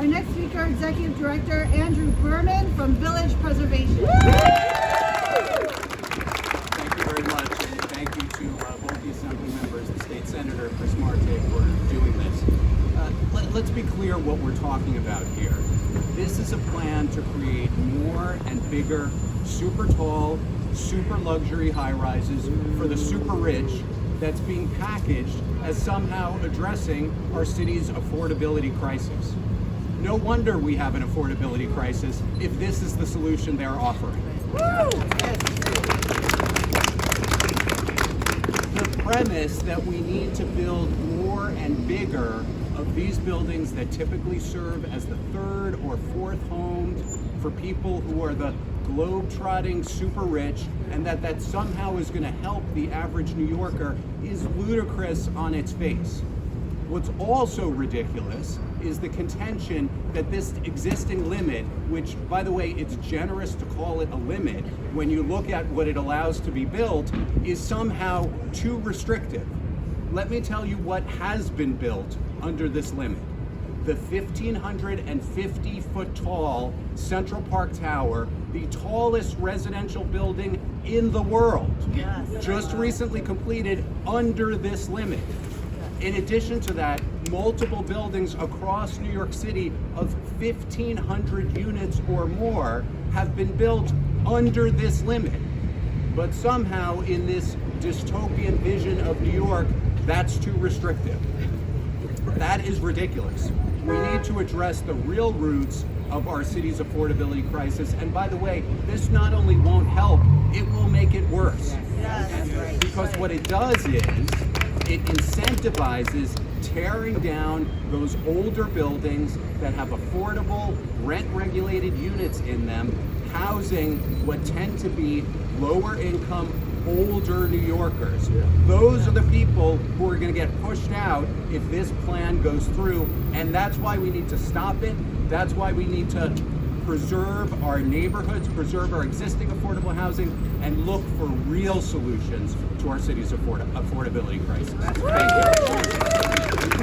Our next speaker, Executive Director Andrew Berman from Village Preservation. Thank you very much, and thank you to both the Assembly members, the State Senator Chris Marte, for doing this. Let's be clear what we're talking about here. This is a plan to create more and bigger, super tall, super luxury high-rises for the super rich that's being packaged as somehow addressing our city's affordability crisis. No wonder we have an affordability crisis if this is the solution they're offering. The premise that we need to build more and bigger of these buildings that typically serve as the third or fourth home for people who are the globe-trotting super rich, and that somehow is going to help the average New Yorker, is ludicrous on its face. What's also ridiculous is the contention that this existing limit, which, by the way, it's generous to call it a limit when you look at what it allows to be built, is somehow too restrictive. Let me tell you what has been built under this limit. The 1,550-foot tall Central Park Tower, the tallest residential building in the world, just recently completed under this limit. In addition to that, multiple buildings across New York City of 1,500 units or more have been built under this limit. But somehow in this dystopian vision of New York, that's too restrictive. That is ridiculous. We need to address the real roots of our city's affordability crisis. And by the way, this not only won't help, it will make it worse. Because what it does is, it incentivizes tearing down those older buildings that have affordable, rent-regulated units in them, housing what tend to be lower-income, older New Yorkers. Those are the people who are going to get pushed out if this plan goes through, and that's why we need to stop it. That's why we need to preserve our neighborhoods, preserve our existing affordable housing, and look for real solutions to our city's affordability crisis. Thank you.